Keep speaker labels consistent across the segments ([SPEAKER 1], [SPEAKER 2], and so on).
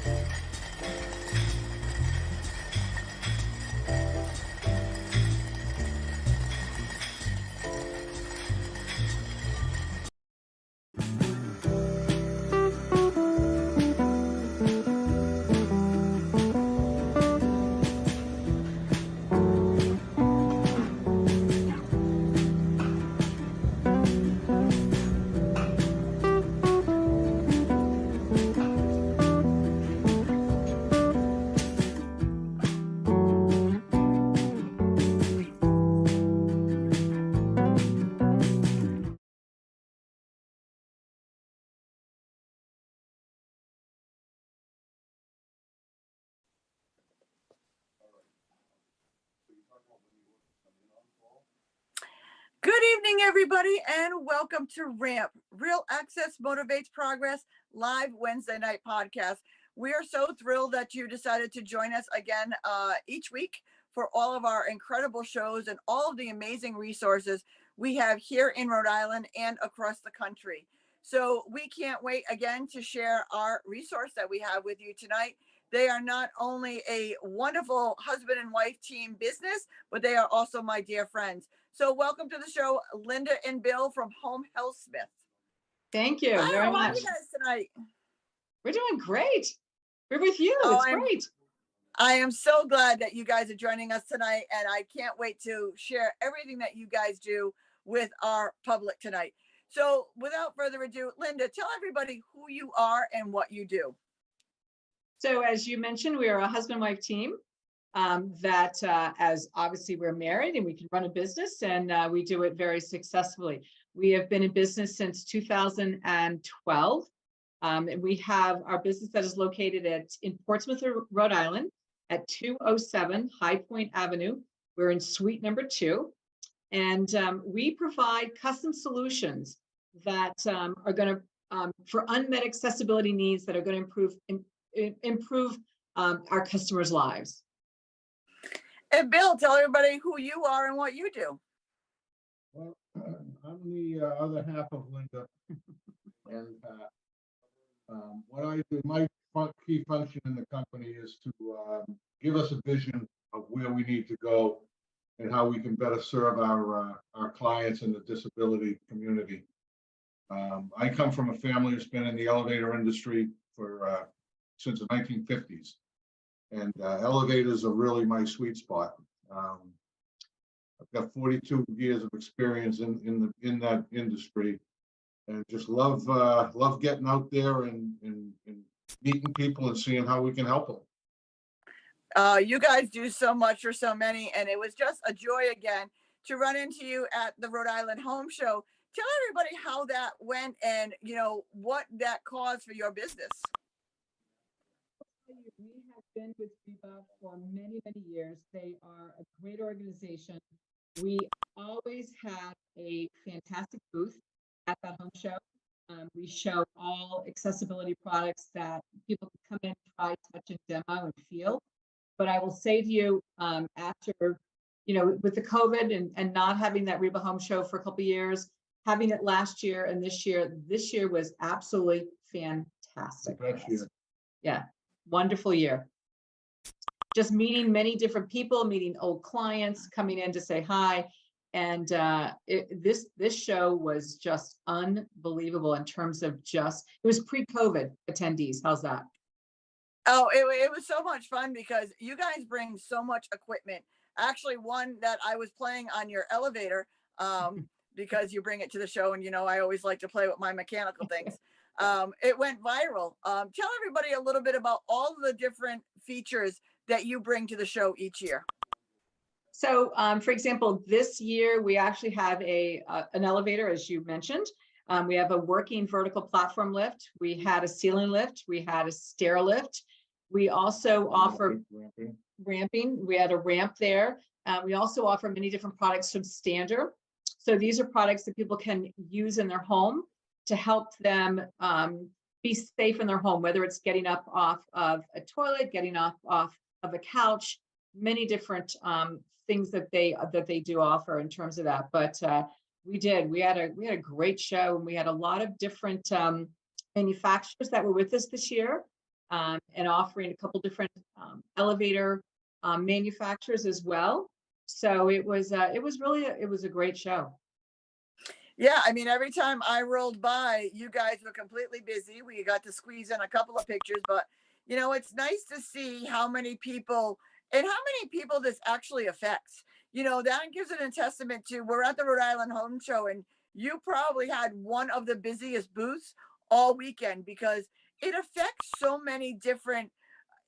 [SPEAKER 1] Good evening, everybody, and welcome to RAMP, Real Access Motivates Progress, live Wednesday night podcast. We are so thrilled that you decided to join us again each week for all of our incredible shows and all of the amazing resources we have here in Rhode Island and across the country. So we can't wait again to share our resource that we have with you tonight. They are not only a wonderful husband and wife team business, but they are also my dear friends. So welcome to the show, Linda and Bill from Home Healthsmith.
[SPEAKER 2] Thank you very much.
[SPEAKER 1] How are you guys tonight?
[SPEAKER 2] We're doing great. We're with you. It's great.
[SPEAKER 1] I am so glad that you guys are joining us tonight, and I can't wait to share everything that you guys do with our public tonight. So without further ado, Linda, tell everybody who you are and what you do.
[SPEAKER 2] So as you mentioned, we are a husband-wife team as obviously we're married and we can run a business, and we do it very successfully. We have been in business since 2012. And we have our business that is located in Portsmouth, Rhode Island at 207 High Point Avenue. We're in suite number 2. And we provide custom solutions that are going to, for unmet accessibility needs that are going to improve our customers' lives.
[SPEAKER 1] And Bill, tell everybody who you are and what you do.
[SPEAKER 3] Well, I'm the other half of Linda, and what I do, my key function in the company is to give us a vision of where we need to go and how we can better serve our clients in the disability community. I come from a family who's been in the elevator industry for since the 1950s, and elevators are really my sweet spot. I've got 42 years of experience in that industry, and just love getting out there and meeting people and seeing how we can help them.
[SPEAKER 1] You guys do so much for so many, and it was just a joy again to run into you at the Rhode Island Home Show. Tell everybody how that went and what that caused for your business.
[SPEAKER 2] We have been with Reba for many, many years. They are a great organization. We always have a fantastic booth at that home show. We show all accessibility products that people can come in, try, touch, and demo and feel. But I will say to you, after, with the COVID and not having that Reba Home Show for a couple of years, having it last year and this year was absolutely fantastic. Yeah, wonderful year. Just meeting many different people, meeting old clients, coming in to say hi. And this show was just unbelievable in terms of it was pre-COVID attendees. How's that?
[SPEAKER 1] Oh, it was so much fun because you guys bring so much equipment. Actually, one that I was playing on your elevator, because you bring it to the show, and I always like to play with my mechanical things. It went viral. Tell everybody a little bit about all the different features that you bring to the show each year.
[SPEAKER 2] So, for example, this year we actually have an elevator, as you mentioned. We have a working vertical platform lift. We had a ceiling lift. We had a stair lift. We also offer ramping. We had a ramp there. We also offer many different products from Standard. So these are products that people can use in their home to help them be safe in their home, whether it's getting up off of a toilet, getting off of a couch, many different things that they do offer in terms of that. But we had a great show, and we had a lot of different manufacturers that were with us this year. and offering a couple different elevator manufacturers as well. So it was really it was a great show.
[SPEAKER 1] Yeah, I mean, every time I rolled by, you guys were completely busy. We got to squeeze in a couple of pictures, but it's nice to see how many people and how many people this actually affects. That gives it a testament to we're at the Rhode Island Home Show, and you probably had one of the busiest booths all weekend because it affects so many different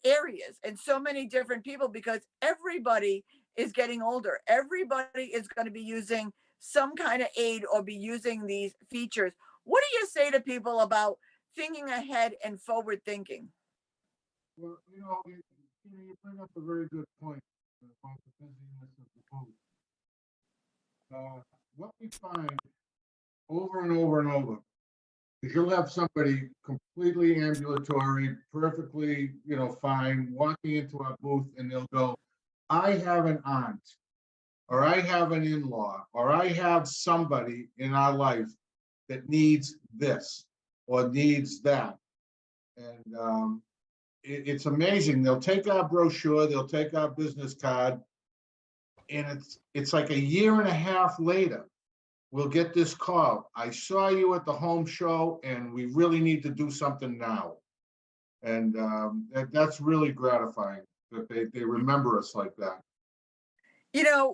[SPEAKER 1] areas and so many different people because everybody is getting older. Everybody is going to be using some kind of aid or be using these features. What do you say to people about thinking ahead and forward thinking?
[SPEAKER 3] Well, you bring up a very good point about the busyness of the booth. What we find over and over and over is you'll have somebody completely ambulatory, perfectly, fine, walking into our booth and they'll go, I have an aunt, or I have an in-law, or I have somebody in our life that needs this or needs that. And it's amazing. They'll take our brochure, they'll take our business card, and it's like a year and a half later, we'll get this call. I saw you at the home show, and we really need to do something now. And that's really gratifying that they remember us like that.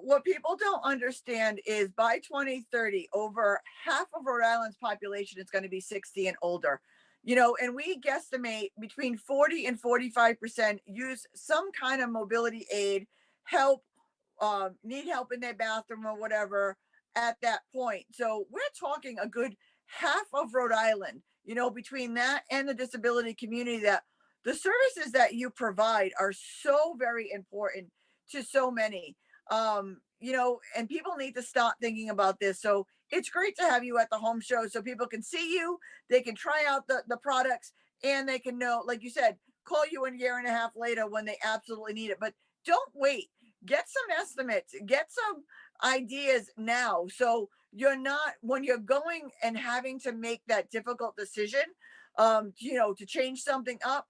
[SPEAKER 1] What people don't understand is by 2030, over half of Rhode Island's population is going to be 60 and older. And we guesstimate between 40 and 45% use some kind of mobility aid, help, need help in their bathroom or whatever at that point. So we're talking a good half of Rhode Island, between that and the disability community, that the services that you provide are so very important to so many. And people need to stop thinking about this. So it's great to have you at the home show so people can see you, they can try out the products, and they can know, like you said, call you a year and a half later when they absolutely need it. But don't wait. Get some estimates, get some ideas now. So you're not, when you're going and having to make that difficult decision, to change something up,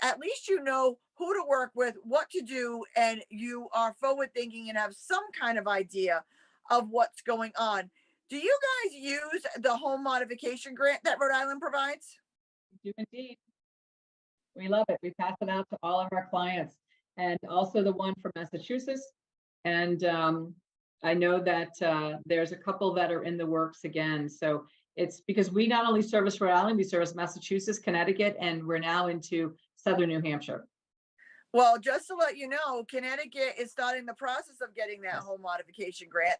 [SPEAKER 1] at least you know who to work with, what to do, and you are forward thinking and have some kind of idea of what's going on. Do you guys use the home modification grant that Rhode Island provides?
[SPEAKER 2] We do indeed. We love it. We pass it out to all of our clients, and also the one from Massachusetts. And I know that there's a couple that are in the works again. So it's because we not only service Rhode Island, we service Massachusetts, Connecticut, and we're now into Southern New Hampshire.
[SPEAKER 1] Well, just to let you know, Connecticut is starting the process of getting that home modification grant,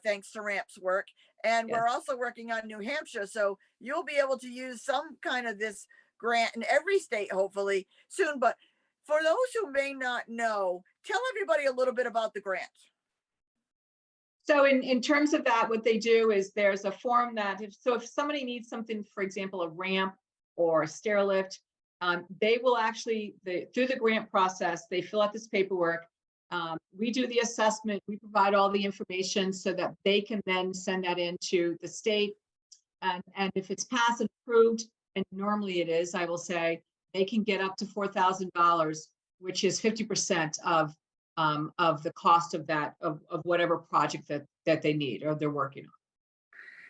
[SPEAKER 1] thanks to Ramp's work. And we're also working on New Hampshire. So you'll be able to use some kind of this grant in every state, hopefully soon. But for those who may not know, tell everybody a little bit about the grant.
[SPEAKER 2] So in terms of that, what they do is there's a form that if somebody needs something, for example, a ramp or a stair lift, they will actually, through the grant process, they fill out this paperwork. We do the assessment, we provide all the information so that they can then send that into the state. And if it's passed and approved, and normally it is, I will say, they can get up to $4,000, which is 50% of the cost of that, of whatever project that they need or they're working on.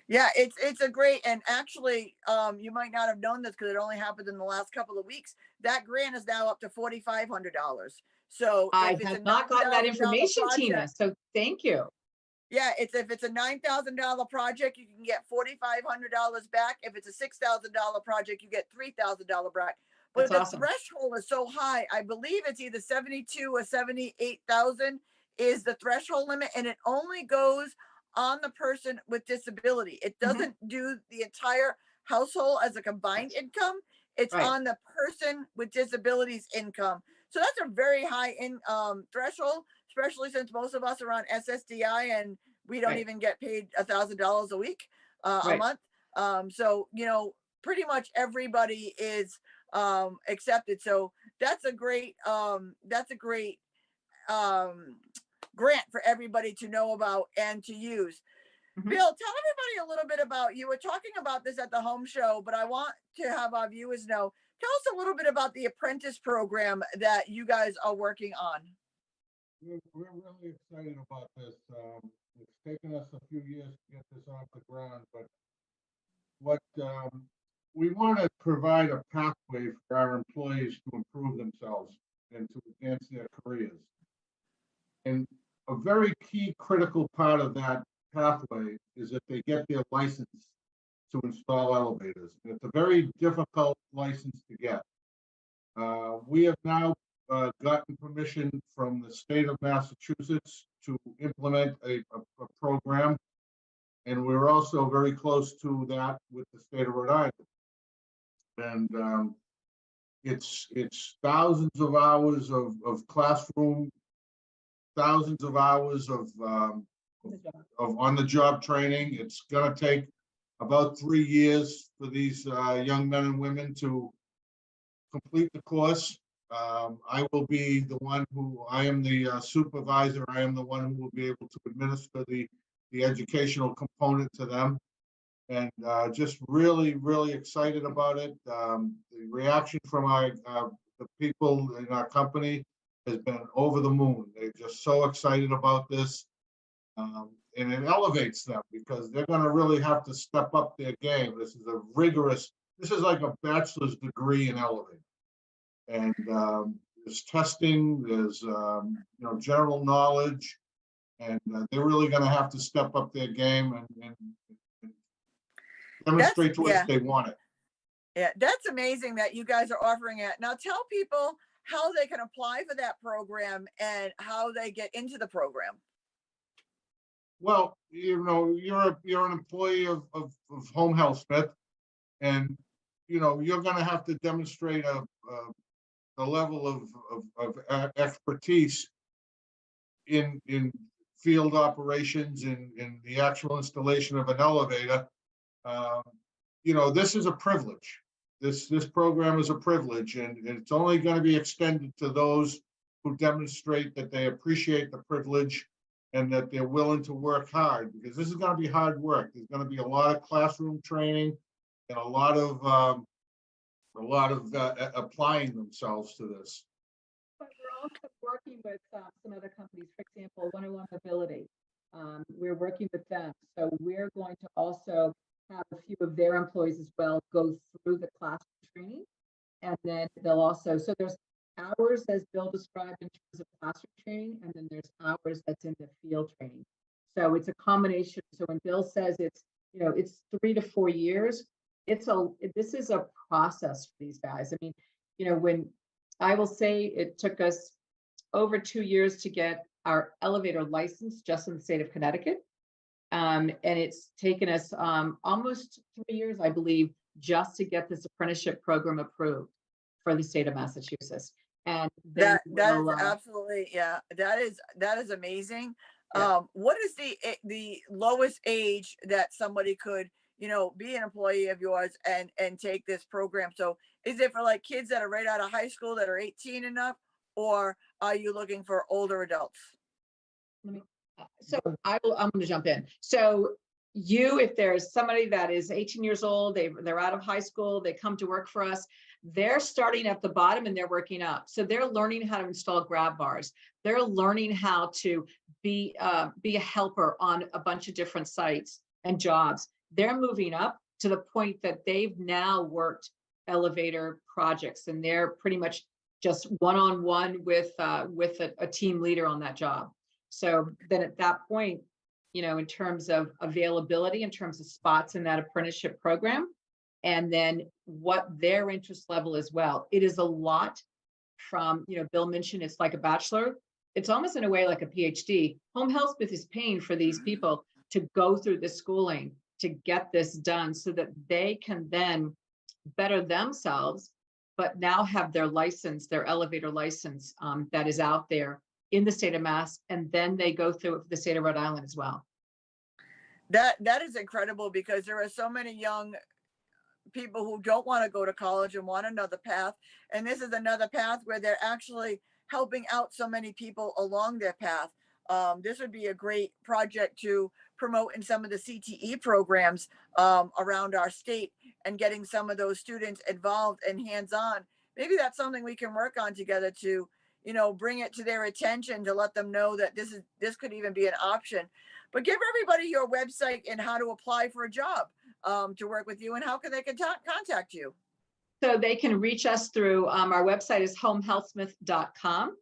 [SPEAKER 1] Yeah, it's a great, and actually, you might not have known this because it only happened in the last couple of weeks. That grant is now up to $4,500. So
[SPEAKER 2] I have not gotten that information,
[SPEAKER 1] project,
[SPEAKER 2] Tina. So thank you.
[SPEAKER 1] Yeah, if it's a $9,000 project, you can get $4,500 back. If it's a $6,000 project, you get $3,000 back. But
[SPEAKER 2] That's awesome.
[SPEAKER 1] Threshold is so high. I believe it's either 72 or 78,000 is the threshold limit, and it only goes on the person with disability. It doesn't do the entire household as a combined income. It's on the person with disabilities income. So that's a very high threshold, especially since most of us are on SSDI and we don't even get paid $1,000 a week, a month. So, pretty much everybody is accepted. So that's a great grant for everybody to know about and to use.
[SPEAKER 2] Mhm.
[SPEAKER 1] Bill, tell everybody a little bit about, you were talking about this at the home show, but I want to have our viewers know, tell us a little bit about the apprentice program that you guys are working on.
[SPEAKER 3] We're really excited about this. It's taken us a few years to get this off the ground, but what we want to provide a pathway for our employees to improve themselves and to advance their careers. And a very key critical part of that pathway is that they get their license to install elevators. And it's a very difficult license to get. We have now gotten permission from the state of Massachusetts to implement a program. And we're also very close to that with the state of Rhode Island. And it's thousands of hours of classroom, thousands of hours of on-the-job training. It's going to take about 3 years for these young men and women to complete the course. I will be the one who, I am the supervisor. I am the one who will be able to administer the educational component to them. And just really, really excited about it. The reaction from the people in our company has been over the moon. They're just so excited about this. And it elevates them because they're going to really have to step up their game. This is a rigorous, this is like a bachelor's degree in elevating. And there's testing, there's general knowledge, and they're really going to have to step up their game and demonstrate to us they want it.
[SPEAKER 1] Yeah, that's amazing that you guys are offering it. Now tell people how they can apply for that program and how they get into the program.
[SPEAKER 3] Well, you're an employee of Home Healthsmith, and you're going to have to demonstrate a level of expertise in field operations, in the actual installation of an elevator. This is a privilege. This program is a privilege, and it's only going to be extended to those who demonstrate that they appreciate the privilege and that they're willing to work hard, because this is going to be hard work. There's going to be a lot of classroom training and a lot of applying themselves to this.
[SPEAKER 2] But we're also working with some other companies. For example, 101 Mobility. We're working with them. So we're going to also have a few of their employees as well go through the classroom training. And then they'll also, so there's hours, as Bill described, in terms of classroom training, and then there's hours that's in the field training. So it's a combination. So when Bill says it's 3 to 4 years, this is a process for these guys. I mean, when I will say it took us over 2 years to get our elevator license just in the state of Connecticut. And it's taken us almost 3 years, I believe, just to get this apprenticeship program approved for the state of Massachusetts. And then
[SPEAKER 1] that is absolutely, yeah, that is amazing.
[SPEAKER 2] Yeah.
[SPEAKER 1] What is the lowest age that somebody could be an employee of yours and take this program? So is it for like kids that are right out of high school that are 18 and up, or are you looking for older adults?
[SPEAKER 2] I'm going to jump in. So if there's somebody that is 18 years old, they're out of high school, they come to work for us, they're starting at the bottom and they're working up. So they're learning how to install grab bars. They're learning how to be a helper on a bunch of different sites and jobs. They're moving up to the point that they've now worked elevator projects, and they're pretty much just one-on-one with a team leader on that job. So then at that point, in terms of availability, in terms of spots in that apprenticeship program, and then what their interest level as well. It is a lot from, Bill mentioned it's like a bachelor. It's almost in a way like a PhD. Home Healthsmith is paying for these people to go through the schooling to get this done so that they can then better themselves, but now have their license, their elevator license that is out there in the state of Mass, and then they go through the state of Rhode Island as well.
[SPEAKER 1] That is incredible, because there are so many young people who don't want to go to college and want another path. And this is another path where they're actually helping out so many people along their path. This would be a great project to promoting some of the CTE programs around our state and getting some of those students involved and hands-on. Maybe that's something we can work on together to, bring it to their attention, to let them know that this could even be an option. But give everybody your website and how to apply for a job to work with you, and how can they contact you.
[SPEAKER 2] So they can reach us through our website is homehealthsmith.com.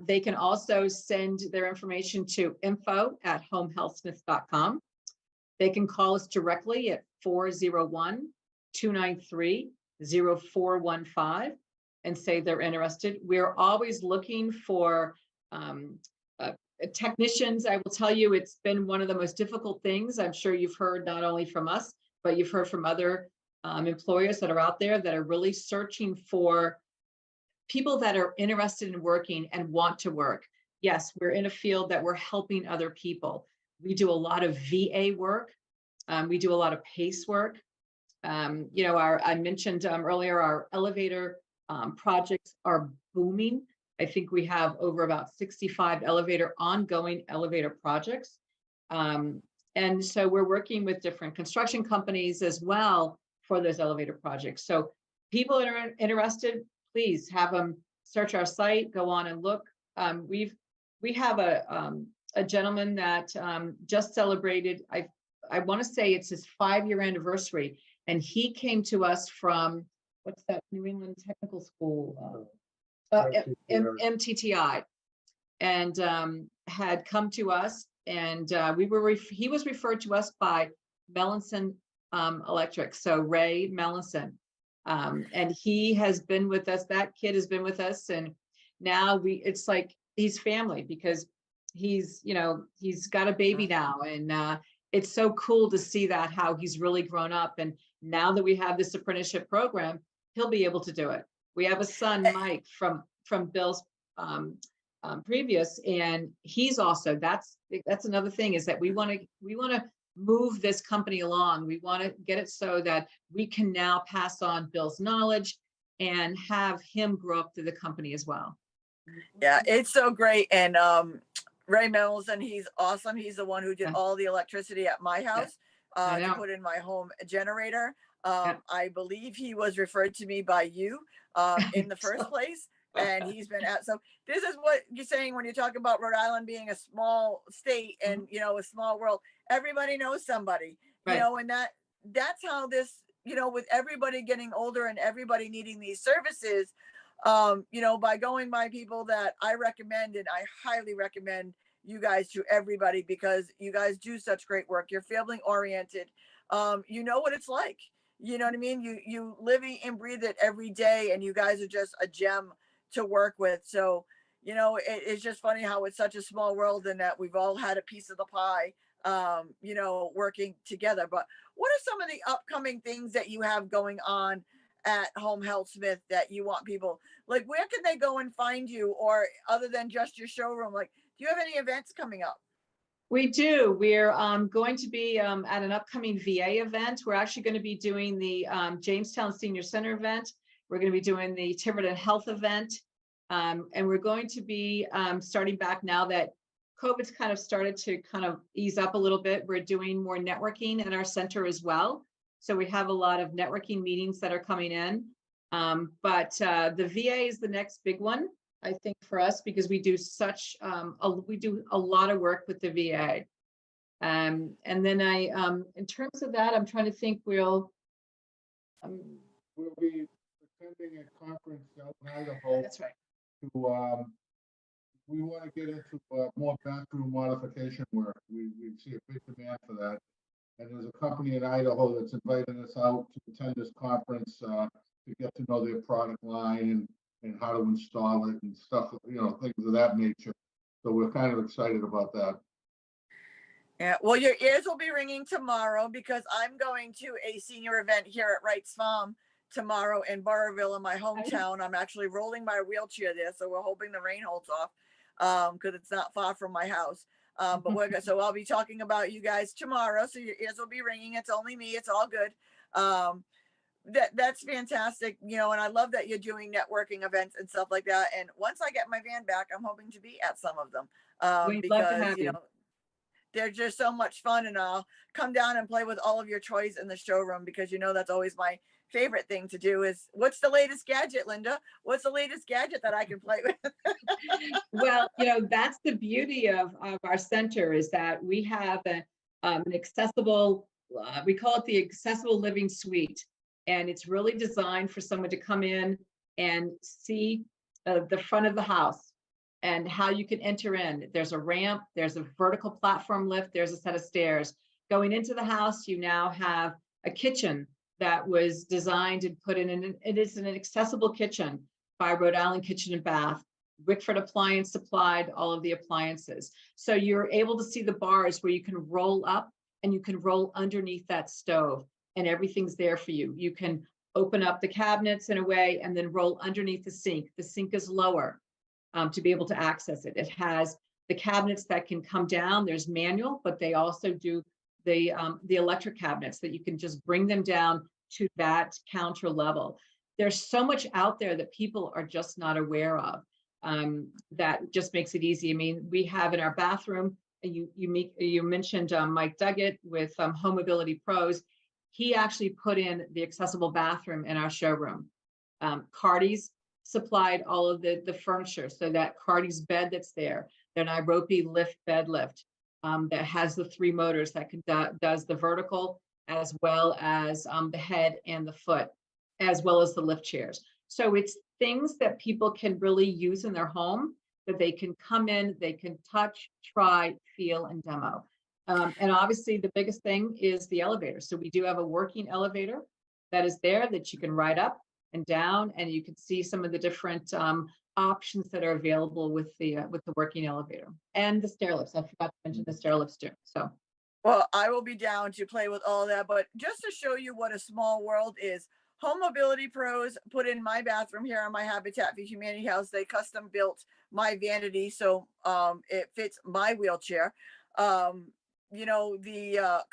[SPEAKER 2] They can also send their information to info@homehealthsmith.com. They can call us directly at 401-293-0415 and say they're interested. We're always looking for technicians. I will tell you, it's been one of the most difficult things. I'm sure you've heard not only from us, but you've heard from other employers that are out there that are really searching for people that are interested in working and want to work. Yes, we're in a field that we're helping other people. We do a lot of VA work. We do a lot of PACE work. I mentioned earlier, our elevator projects are booming. I think we have over about 65 ongoing elevator projects. And so we're working with different construction companies as well for those elevator projects. So people that are interested, please have them search our site, go on and look. We have a gentleman that just celebrated, I want to say it's his 5-year anniversary, and he came to us from, what's that, New England Technical School, MTTI, and had come to us, and he was referred to us by Melanson Electric, so Ray Melanson. And he has been with us, that kid has been with us, and now it's like he's family, because he's got a baby now, and it's so cool to see that, how he's really grown up. And now that we have this apprenticeship program, he'll be able to do it. We have a son, Mike, from Bill's previous, and he's also, that's another thing, is that we want to move this company along. We want to get it so that we can now pass on Bill's knowledge and have him grow up through the company as well.
[SPEAKER 1] Yeah, it's so great. And Ray Melson, he's awesome. He's the one who did all the electricity at my house to put in my home generator. I believe he was referred to me by you in the first place. And he's been so this is what you're saying when you talk about Rhode Island being a small state and, a small world. Everybody knows somebody,
[SPEAKER 2] right.
[SPEAKER 1] And that's how this, with everybody getting older and everybody needing these services, by going by people that I recommend, and I highly recommend you guys to everybody, because you guys do such great work. You're family oriented. You know what it's like. You know what I mean? You live and breathe it every day, and you guys are just a gem to work with. So, it's just funny how it's such a small world, and that we've all had a piece of the pie, working together. But what are some of the upcoming things that you have going on at Home Healthsmith that you want people, like, where can they go and find you, or other than just your showroom? Like, do you have any events coming up?
[SPEAKER 2] We do. We're going to be at an upcoming VA event. We're actually going to be doing the Jamestown Senior Center event. We're going to be doing the Tiverton Health event. And we're going to be starting back now that COVID's kind of started to kind of ease up a little bit. We're doing more networking in our center as well. So we have a lot of networking meetings that are coming in. But the VA is the next big one, I think, for us, because we do we do a lot of work with the VA. And then in terms of that, I'm trying to think, we'll
[SPEAKER 3] be attending a conference out in Idaho.
[SPEAKER 2] That's right.
[SPEAKER 3] We want to get into more bathroom modification work. We see a big demand for that. And there's a company in Idaho that's inviting us out to attend this conference to get to know their product line and how to install it and stuff, things of that nature. So we're kind of excited about that.
[SPEAKER 1] Yeah, well, your ears will be ringing tomorrow, because I'm going to a senior event here at Wright's Farm tomorrow in Burrville, in my hometown. I'm actually rolling my wheelchair there, so we're hoping the rain holds off, because it's not far from my house. But so I'll be talking about you guys tomorrow, so your ears will be ringing. It's only me. It's all good. That's fantastic, and I love that you're doing networking events and stuff like that. And once I get my van back, I'm hoping to be at some of them,
[SPEAKER 2] We'd love to have you.
[SPEAKER 1] they're just so much fun, and I'll come down and play with all of your toys in the showroom, because that's always my favorite thing to do is, what's the latest gadget, Linda? What's the latest gadget that I can play with?
[SPEAKER 2] Well, that's the beauty of our center, is that we have an accessible, we call it the accessible living suite. And it's really designed for someone to come in and see the front of the house and how you can enter in. There's a ramp, there's a vertical platform lift, there's a set of stairs. Going into the house, you now have a kitchen that was designed and put in, and it is an accessible kitchen by Rhode Island Kitchen and Bath. Wickford Appliance supplied all of the appliances. So you're able to see the bars where you can roll up and you can roll underneath that stove, and everything's there for you. You can open up the cabinets in a way and then roll underneath the sink. The sink is lower to be able to access it. It has the cabinets that can come down. There's manual, but they also do the electric cabinets that you can just bring them down to that counter level. There's so much out there that people are just not aware of. That just makes it easy. I mean, we have in our bathroom, you mentioned Mike Duggett with Home Mobility Pros. He actually put in the accessible bathroom in our showroom. Cardi's supplied all of the furniture, so that Cardi's bed that's there, the Nairobi lift bed lift that has the 3 motors that does the vertical as well as the head and the foot, as well as the lift chairs. So it's things that people can really use in their home, that they can come in, they can touch, try, feel, and demo. And obviously the biggest thing is the elevator. So we do have a working elevator that is there that you can ride up and down, and you can see some of the different options that are available with the working elevator, and the stair lifts. I forgot to mention the stair lifts too. So,
[SPEAKER 1] well, I will be down to play with all that, but just to show you what a small world is, Home Mobility Pros put in my bathroom here on my Habitat for Humanity house. They custom built my vanity so it fits my wheelchair. The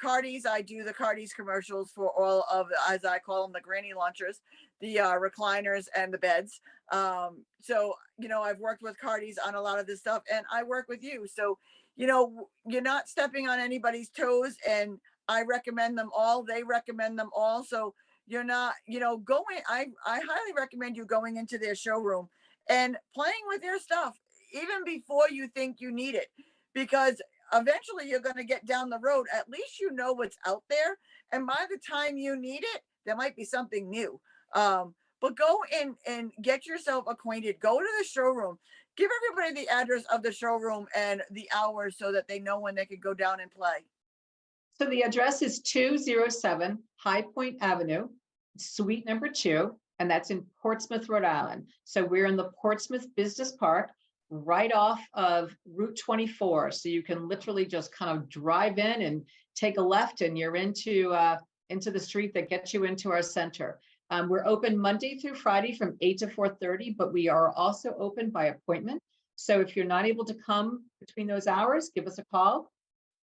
[SPEAKER 1] Cardi's, I do the Cardi's commercials for all of, as I call them, the granny launchers, the recliners and the beds. So I've worked with Cardi's on a lot of this stuff, and I work with you. So, you're not stepping on anybody's toes, and I recommend them all. They recommend them all. So you're not, going, I highly recommend you going into their showroom and playing with their stuff even before you think you need it, because eventually you're going to get down the road. At least you know what's out there, and by the time you need it, there might be something new. But go in and get yourself acquainted. Go to the showroom. Give everybody the address of the showroom and the hours so that they know when they can go down and play.
[SPEAKER 2] so the address is 207 High Point Avenue, suite number 2, and that's in Portsmouth, Rhode Island. So we're in the Portsmouth Business Park, right off of Route 24. So you can literally just kind of drive in and take a left, and you're into the street that gets you into our center. We're open Monday through Friday from 8 to 4:30, but we are also open by appointment. So if you're not able to come between those hours, give us a call.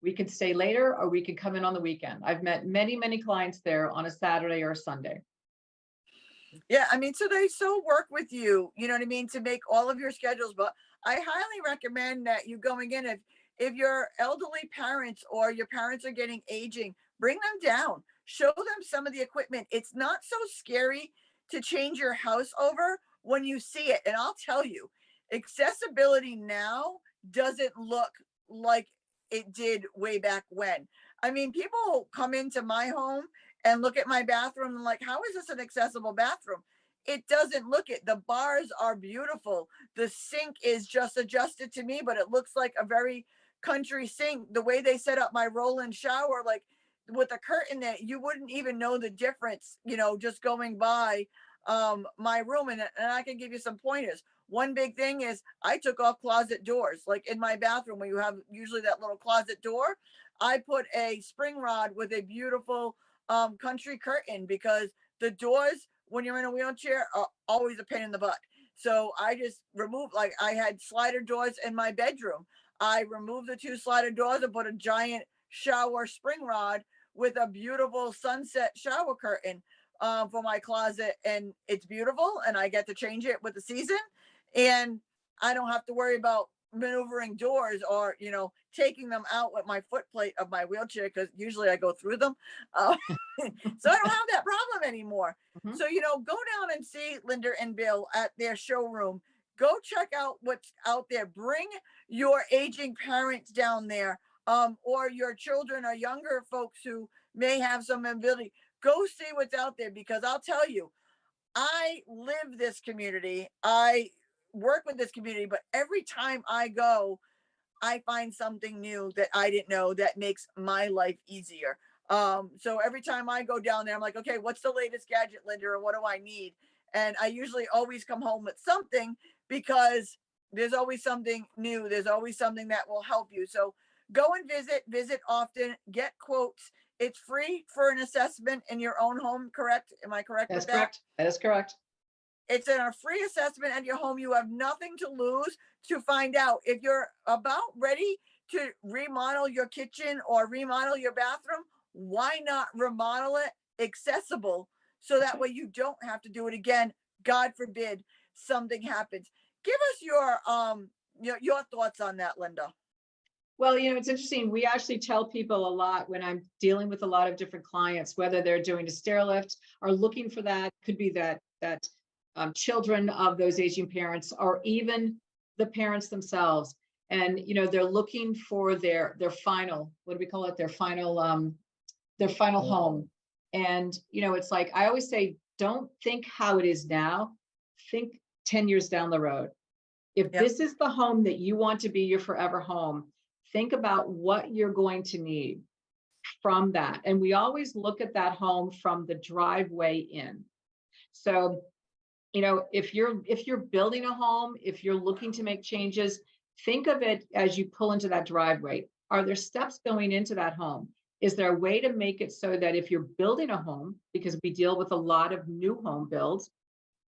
[SPEAKER 2] We can stay later, or we can come in on the weekend. I've met many, many clients there on a Saturday or a Sunday.
[SPEAKER 1] Yeah, I mean, so they work with you, you know what I mean, to make all of your schedules. But I highly recommend that you going in, if your elderly parents or your parents are getting aging, bring them down, show them some of the equipment. It's not so scary to change your house over when you see it. And I'll tell you, accessibility now doesn't look like it did way back when. I mean, people come into my home and look at my bathroom and like, how is this an accessible bathroom? It doesn't look it. The bars are beautiful. The sink is just adjusted to me, but it looks like a very country sink. The way they set up my roll-in shower, like with a curtain, that you wouldn't even know the difference, just going by my room. And I can give you some pointers. One big thing is I took off closet doors. Like in my bathroom, where you have usually that little closet door, I put a spring rod with a beautiful country curtain, because the doors when you're in a wheelchair are always a pain in the butt. So I just removed, like I had slider doors in my bedroom. I removed the 2 slider doors and put a giant shower spring rod with a beautiful sunset shower curtain for my closet, and it's beautiful, and I get to change it with the season, and I don't have to worry about maneuvering doors or, taking them out with my foot plate of my wheelchair, because usually I go through them. Uh, so I don't have that problem anymore.
[SPEAKER 2] Mhm.
[SPEAKER 1] So, go down and see Linda and Bill at their showroom. Go check out what's out there. Bring your aging parents down there, or your children or younger folks who may have some ability. Go see what's out there, because I'll tell you, I live this community. I work with this community, but every time I go, I find something new that I didn't know that makes my life easier. So every time I go down there, I'm like, okay, what's the latest gadget, Linda, or what do I need? And I usually always come home with something, because there's always something new. There's always something that will help you. So go and visit often, get quotes. It's free for an assessment in your own home, correct? Am I correct
[SPEAKER 2] That's
[SPEAKER 1] with that?
[SPEAKER 2] correct. That is correct.
[SPEAKER 1] It's in a free assessment at your home. You have nothing to lose to find out if you're about ready to remodel your kitchen or remodel your bathroom. Why not remodel it accessible, so that way you don't have to do it again? God forbid something happens. Give us your thoughts on that, Linda.
[SPEAKER 2] Well, it's interesting. We actually tell people a lot when I'm dealing with a lot of different clients, whether they're doing a stair lift or looking for that, could be that children of those aging parents, or even the parents themselves. And, they're looking for their final, what do we call it? Their final home. And, it's like, I always say, don't think how it is now, think 10 years down the road. If
[SPEAKER 1] Yep.
[SPEAKER 2] this is the home that you want to be your forever home, think about what you're going to need from that. And we always look at that home from the driveway in. So, if you're building a home, if you're looking to make changes, think of it as you pull into that driveway. Are there steps going into that home? Is there a way to make it so that if you're building a home, because we deal with a lot of new home builds,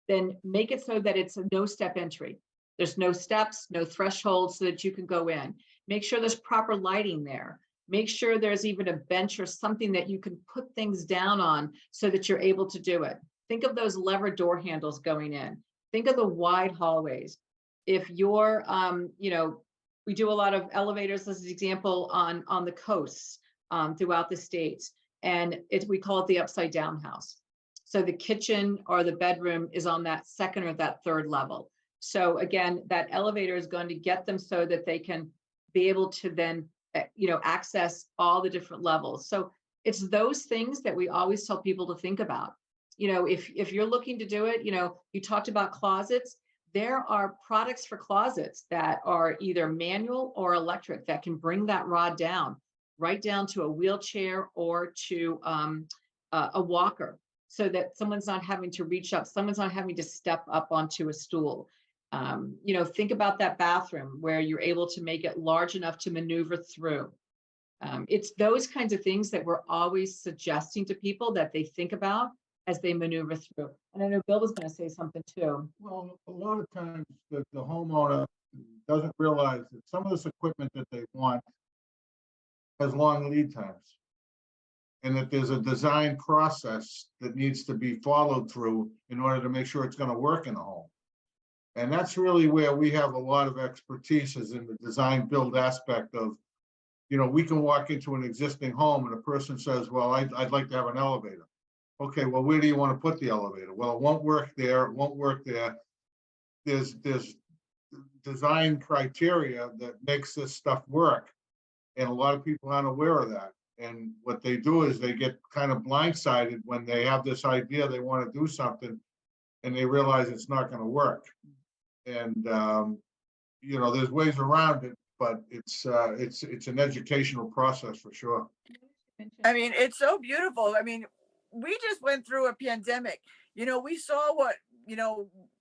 [SPEAKER 2] then make it so that it's a no-step entry. There's no steps, no thresholds, so that you can go in. Make sure there's proper lighting there. Make sure there's even a bench or something that you can put things down on so that you're able to do it. Think of those lever door handles going in. Think of the wide hallways. If you're, we do a lot of elevators, as an example, on the coasts throughout the states, and we call it the upside down house. So the kitchen or the bedroom is on that second or that third level. So again, that elevator is going to get them so that they can be able to then, access all the different levels. So it's those things that we always tell people to think about. If you're looking to do it, you talked about closets. There are products for closets that are either manual or electric that can bring that rod down, right down to a wheelchair or to a walker, so that someone's not having to reach up, someone's not having to step up onto a stool. Think about that bathroom where you're able to make it large enough to maneuver through. It's those kinds of things that we're always suggesting to people that they think about as they maneuver through. And I know Bill was going to say something too.
[SPEAKER 3] Well, a lot of times the homeowner doesn't realize that some of this equipment that they want has long lead times, and that there's a design process that needs to be followed through in order to make sure it's going to work in a home. And that's really where we have a lot of expertise, is in the design build aspect of, we can walk into an existing home and a person says, well, I'd like to have an elevator. Okay, well, where do you want to put the elevator? Well, it won't work there. It won't work there. There's design criteria that makes this stuff work. And a lot of people aren't aware of that. And what they do is they get kind of blindsided when they have this idea, they want to do something, and they realize it's not going to work. And, there's ways around it, but it's an educational process for sure.
[SPEAKER 1] I mean, it's so beautiful. I mean, we just went through a pandemic. We saw what,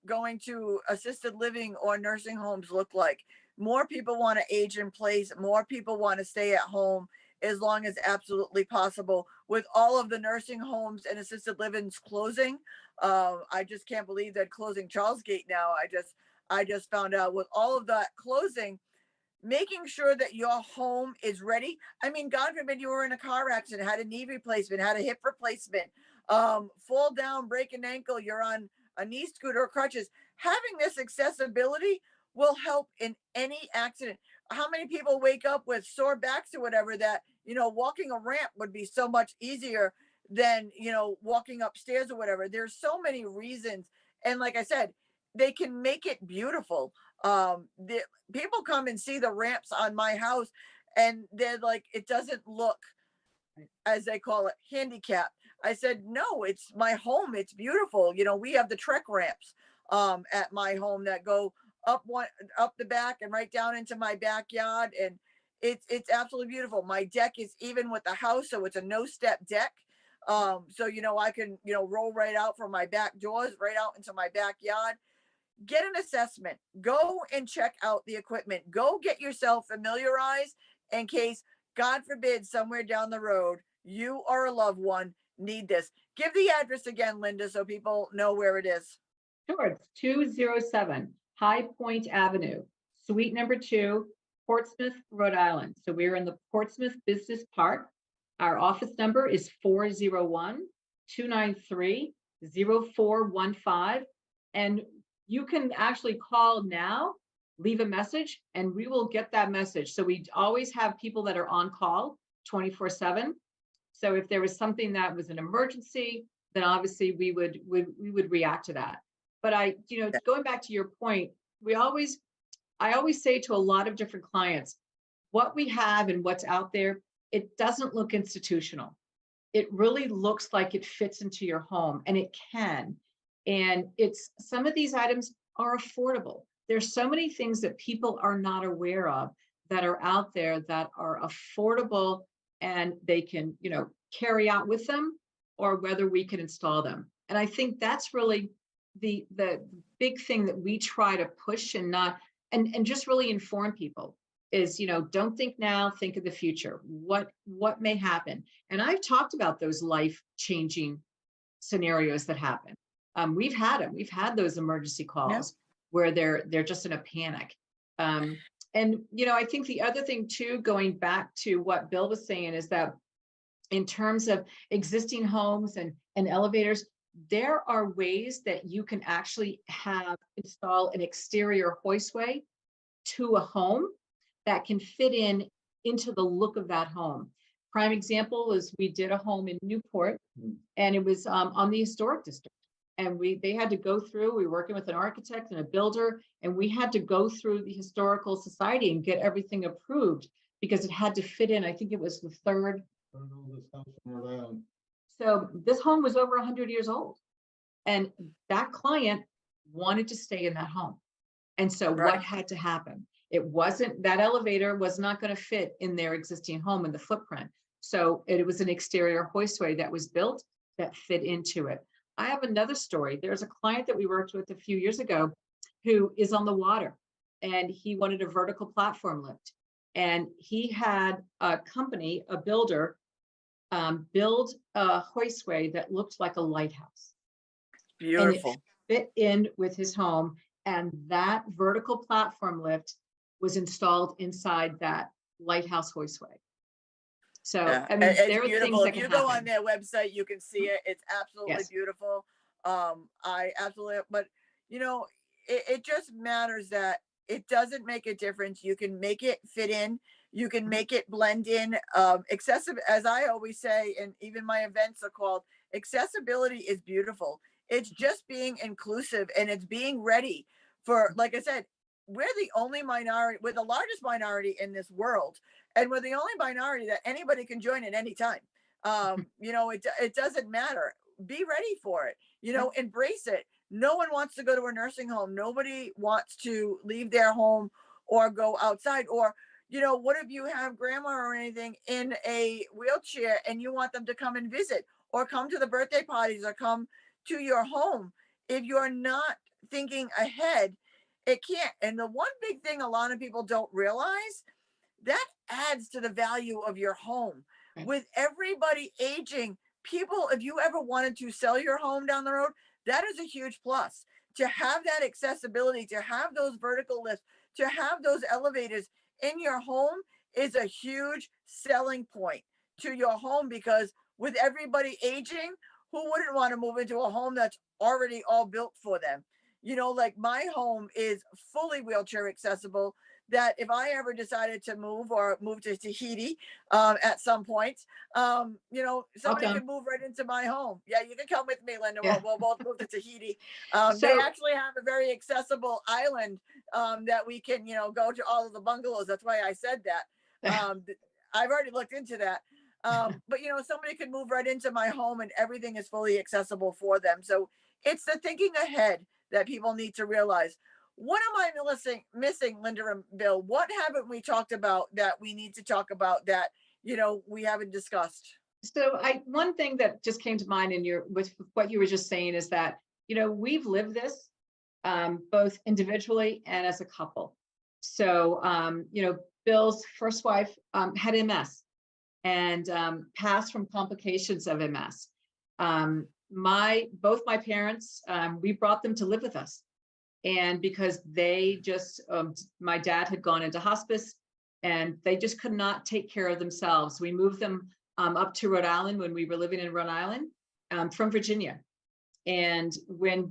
[SPEAKER 1] going to assisted living or nursing homes look like. More people want to age in place. More people want to stay at home as long as absolutely possible. With all of the nursing homes and assisted livings closing, I just can't believe that closing Charles Gate now. I just found out, with all of that closing, making sure that your home is ready. I mean, God forbid you were in a car accident, had a knee replacement, had a hip replacement, fall down, break an ankle, you're on a knee scooter or crutches. Having this accessibility will help in any accident. How many people wake up with sore backs or whatever that, walking a ramp would be so much easier than, walking upstairs or whatever. There's so many reasons. And like I said, they can make it beautiful. The people come and see the ramps on my house and they're like, it doesn't look, as they call it, handicap. I said, no, it's my home. It's beautiful. We have the trek ramps at my home that go up the back and right down into my backyard. And it's absolutely beautiful. My deck is even with the house, so it's a no step deck. So I can, roll right out from my back doors, right out into my backyard. Get an assessment, go and check out the equipment, go get yourself familiarized in case, God forbid, somewhere down the road, you or a loved one need this. Give the address again, Linda, so people know where it is.
[SPEAKER 2] Sure, it's 207 High Point Avenue, suite number 2, Portsmouth, Rhode Island. So we're in the Portsmouth Business Park. Our office number is 401-293-0415. And you can actually call now, leave a message, and we will get that message. So we always have people that are on call 24/7. So if there was something that was an emergency, then obviously we would react to that. But going back to your point, I always say to a lot of different clients, what we have and what's out there, it doesn't look institutional. It really looks like it fits into your home, and it can. And some of these items are affordable. There's so many things that people are not aware of that are out there that are affordable, and they can, carry out with them, or whether we can install them. And I think that's really the big thing that we try to push and just really inform people is, don't think now, think of the future. What may happen? And I've talked about those life-changing scenarios that happen. We've had them. We've had those emergency calls where they're just in a panic. And I think the other thing too, going back to what Bill was saying, is that in terms of existing homes and elevators, there are ways that you can actually install an exterior hoistway to a home that can fit into the look of that home. Prime example is we did a home in Newport, and it was on the historic district. And they had to go through, we were working with an architect and a builder, and we had to go through the historical society and get everything approved because it had to fit in. I think it was the third. So this home was over 100 years old, and that client wanted to stay in that home. And so what had to happen? That elevator was not going to fit in their existing home in the footprint. So it was an exterior hoistway that was built that fit into it. I have another story. There's a client that we worked with a few years ago who is on the water, and he wanted a vertical platform lift. And he had a company, a builder, build a hoistway that looked like a lighthouse.
[SPEAKER 1] Beautiful.
[SPEAKER 2] And it fit in with his home, and that vertical platform lift was installed inside that lighthouse hoistway. So, I mean, there are things that
[SPEAKER 1] if you go on their website, you can see it. It's absolutely beautiful. I absolutely, but it just matters that it doesn't make a difference. You can make it fit in. You can make it blend in. Excessive, as I always say, and even my events are called, accessibility is beautiful. It's just being inclusive, and it's being ready for, like I said, we're the only minority, we're the largest minority in this world, and we're the only minority that anybody can join at any time. It doesn't matter. Be ready for it. Embrace it. No one wants to go to a nursing home. Nobody wants to leave their home or go outside. Or, what if you have grandma or anything in a wheelchair and you want them to come and visit or come to the birthday parties or come to your home? If you're not thinking ahead, it can't. And the one big thing a lot of people don't realize, that adds to the value of your home. With everybody aging, people, if you ever wanted to sell your home down the road, that is a huge plus. To have that accessibility, to have those vertical lifts, to have those elevators in your home is a huge selling point to your home, because with everybody aging, who wouldn't want to move into a home that's already all built for them? like my home is fully wheelchair accessible, that if I ever decided to move to Tahiti at some point, somebody
[SPEAKER 2] Welcome.
[SPEAKER 1] could move right into my home. Yeah, you can come with me, Linda.
[SPEAKER 2] Yeah.
[SPEAKER 1] We'll both move to Tahiti. They
[SPEAKER 2] So
[SPEAKER 1] actually have a very accessible island that we can, go to all of the bungalows. That's why I said that. I've already looked into that. But somebody could move right into my home and everything is fully accessible for them. So it's the thinking ahead that people need to realize. What am I missing, Linda and Bill? What haven't we talked about that we need to talk about that, we haven't discussed?
[SPEAKER 2] So one thing that just came to mind with what you were just saying is that, we've lived this both individually and as a couple. So, Bill's first wife had MS and passed from complications of MS. Both my parents, we brought them to live with us. And because they just, my dad had gone into hospice and they just could not take care of themselves. We moved them up to Rhode Island when we were living in Rhode Island from Virginia. And when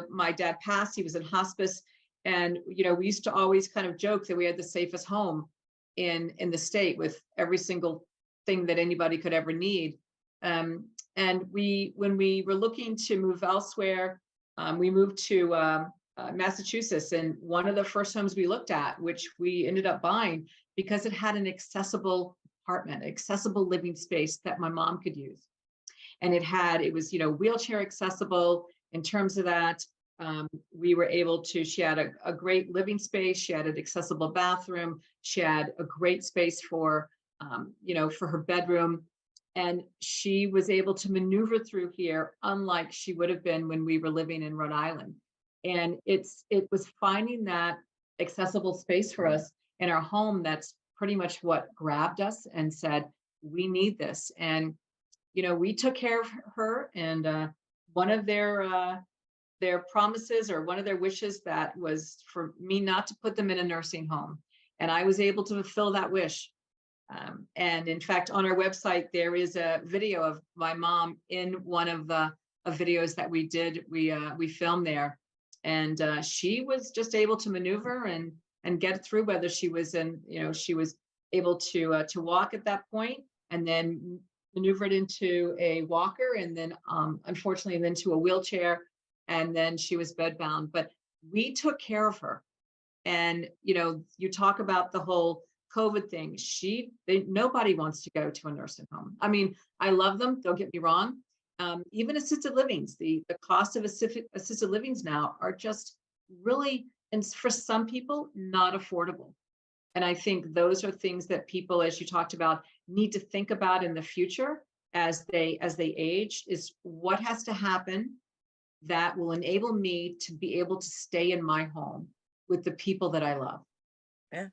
[SPEAKER 2] my dad passed, he was in hospice. And, we used to always kind of joke that we had the safest home in the state with every single thing that anybody could ever need. And when we were looking to move elsewhere, we moved to Massachusetts, and one of the first homes we looked at, which we ended up buying because it had an accessible apartment, accessible living space that my mom could use. And it was wheelchair accessible. In terms of that, we were able to, she had a great living space. She had an accessible bathroom. She had a great space for her bedroom. And she was able to maneuver through here, unlike she would have been when we were living in Rhode Island. And it was finding that accessible space for us in our home. That's pretty much what grabbed us and said, we need this. And, we took care of her. And one of their promises, or one of their wishes, that was for me not to put them in a nursing home. And I was able to fulfill that wish. And in fact, on our website, there is a video of my mom in one of the videos that we did. We filmed there. And she was just able to maneuver and get through, whether she was she was able to walk at that point, and then maneuvered into a walker, and then unfortunately then to a wheelchair, and then she was bedbound. But we took care of her. And you talk about the whole COVID thing. Nobody wants to go to a nursing home. I mean, I love them, don't get me wrong. Even assisted livings, the cost of assisted livings now are just really, and for some people, not affordable. And I think those are things that people, as you talked about, need to think about in the future as they age, is what has to happen that will enable me to be able to stay in my home with the people that I love.
[SPEAKER 1] Yeah.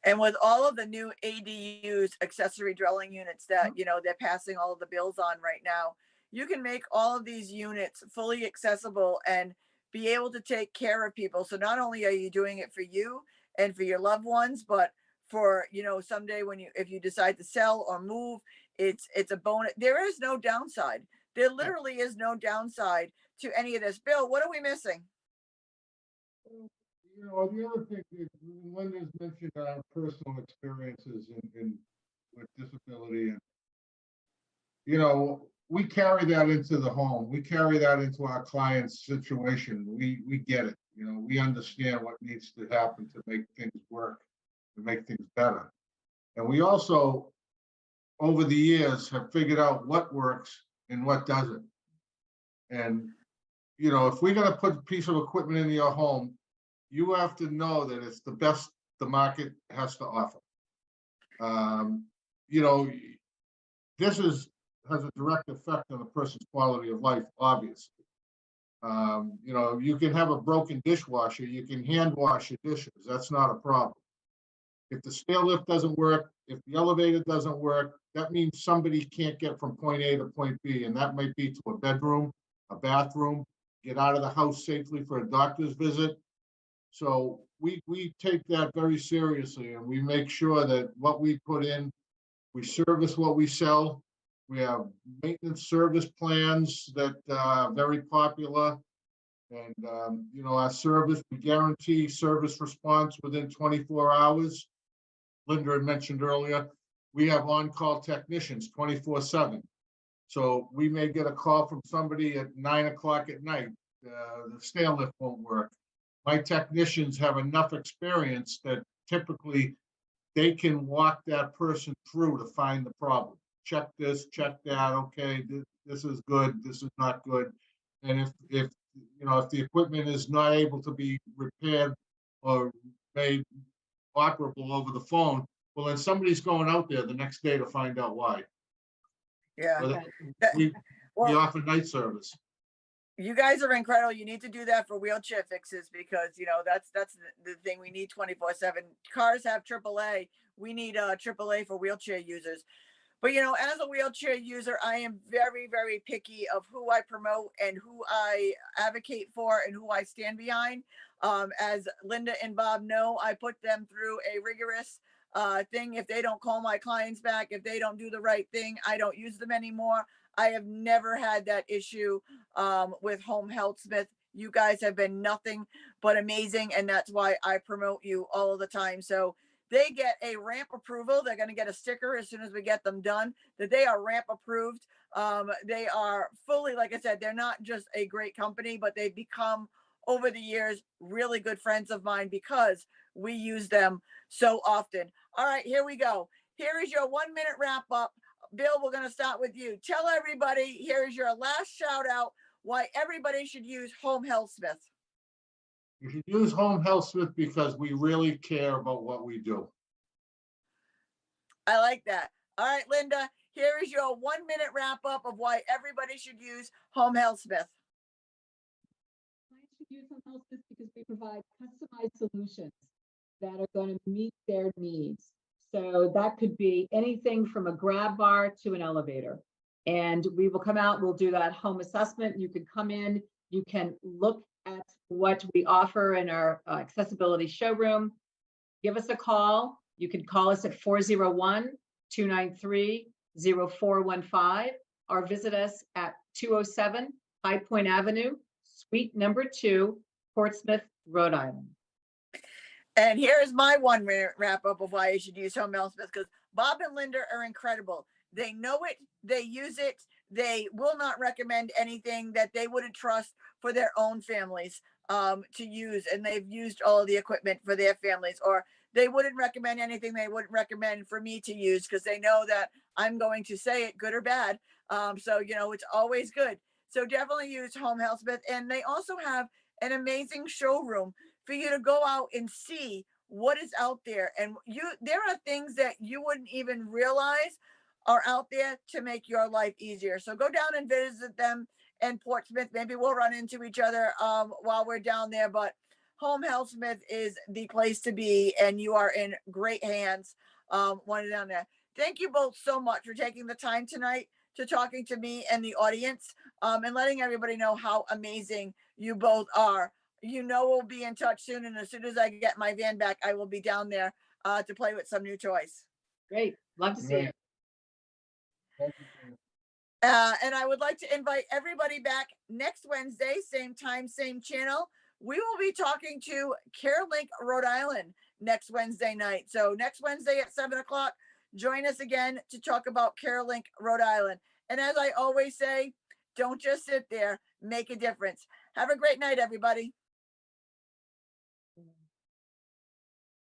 [SPEAKER 1] And with all of the new ADUs, accessory dwelling units, that, they're passing all of the bills on right now, you can make all of these units fully accessible and be able to take care of people. So not only are you doing it for you and for your loved ones, but for, someday if you decide to sell or move, it's a bonus. There is no downside. There literally is no downside to any of this. Bill, what are we missing?
[SPEAKER 3] The other thing is, Linda's mentioned our personal experiences with disability, and we carry that into the home. We carry that into our client's situation. We get it. We understand what needs to happen to make things work, to make things better. And we also, over the years, have figured out what works and what doesn't. And if we're going to put a piece of equipment in your home, you have to know that it's the best the market has to offer. This has a direct effect on a person's quality of life, obviously. You can have a broken dishwasher, you can hand wash your dishes. That's not a problem. If the stair lift doesn't work, if the elevator doesn't work, that means somebody can't get from point A to point B, and that might be to a bedroom, a bathroom, get out of the house safely for a doctor's visit. So we take that very seriously, and we make sure that what we put in, we service what we sell. We have maintenance service plans that are very popular. And, you know, our service, we guarantee service response within 24 hours. Linda had mentioned earlier, we have on-call technicians 24/7. So we may get a call from somebody at 9 o'clock at night. The stair lift won't work. My technicians have enough experience that typically they can walk that person through to find the problem. Check this, check that. Okay, this is good. This is not good. And if you know, if the equipment is not able to be repaired or made operable over the phone, well, then somebody's going out there the next day to find out why.
[SPEAKER 1] Yeah.
[SPEAKER 3] So
[SPEAKER 1] That-
[SPEAKER 3] we
[SPEAKER 1] well,
[SPEAKER 3] offer night service.
[SPEAKER 1] you guys are incredible. You need to do that for wheelchair fixes because, you know, that's the thing we need 24/7. Cars have AAA. We need AAA for wheelchair users. But, you know, as a wheelchair user, I am very, very picky of who I promote and who I advocate for and who I stand behind. As Linda and Bob know, I put them through a rigorous thing. If they don't call my clients back, if they don't do the right thing, I don't use them anymore. I have never had that issue with Home Healthsmith. You guys have been nothing but amazing, and that's why I promote you all of the time. So they get a ramp approval. They're going to get a sticker as soon as we get them done that they are ramp approved. They are fully, like I said, they're not just a great company, but they've become over the years really good friends of mine because we use them so often. All right, here we go. Here is your 1 minute wrap up. Bill, we're going to start with you. Tell everybody, here is your last shout out why everybody should use Home Healthsmith.
[SPEAKER 3] You should use Home Healthsmith because we really care about what we do.
[SPEAKER 1] I like that. All right, Linda, here is your 1 minute wrap up of why everybody should use Home Healthsmith.
[SPEAKER 2] Clients should use Home Healthsmith because we provide customized solutions that are going to meet their needs. So that could be anything from a grab bar to an elevator. And we will come out, we'll do that home assessment. You can come in, you can look at what we offer in our accessibility showroom. Give us a call. You can call us at 401-293-0415 or visit us at 207 High Point Avenue, Suite number 2, Portsmouth, Rhode Island.
[SPEAKER 1] And here's my 1 minute wrap up of why you should use Home Healthsmith, because Bob and Linda are incredible. They know it, they use it, they will not recommend anything that they wouldn't trust for their own families to use. And they've used all of the equipment for their families, or they wouldn't recommend anything they wouldn't recommend for me to use because they know that I'm going to say it, good or bad. So, you know, it's always good. So definitely use Home Healthsmith. And they also have an amazing showroom for you to go out and see what is out there. And there are things that you wouldn't even realize are out there to make your life easier. So go down and visit them in Portsmouth. Maybe we'll run into each other while we're down there, but Home Healthsmith is the place to be, and you are in great hands when down there. Thank you both so much for taking the time tonight to talking to me and the audience and letting everybody know how amazing you both are. You know, we'll be in touch soon, and as soon as I get my van back, I will be down there to play with some new toys.
[SPEAKER 2] Great. Love to see you.
[SPEAKER 3] Thank you.
[SPEAKER 1] And I would like to invite everybody back next Wednesday, same time, same channel. We will be talking to CareLink Rhode Island next Wednesday night. So next Wednesday at 7 o'clock, join us again to talk about CareLink Rhode Island. And as I always say, don't just sit there, make a difference. Have a great night, everybody.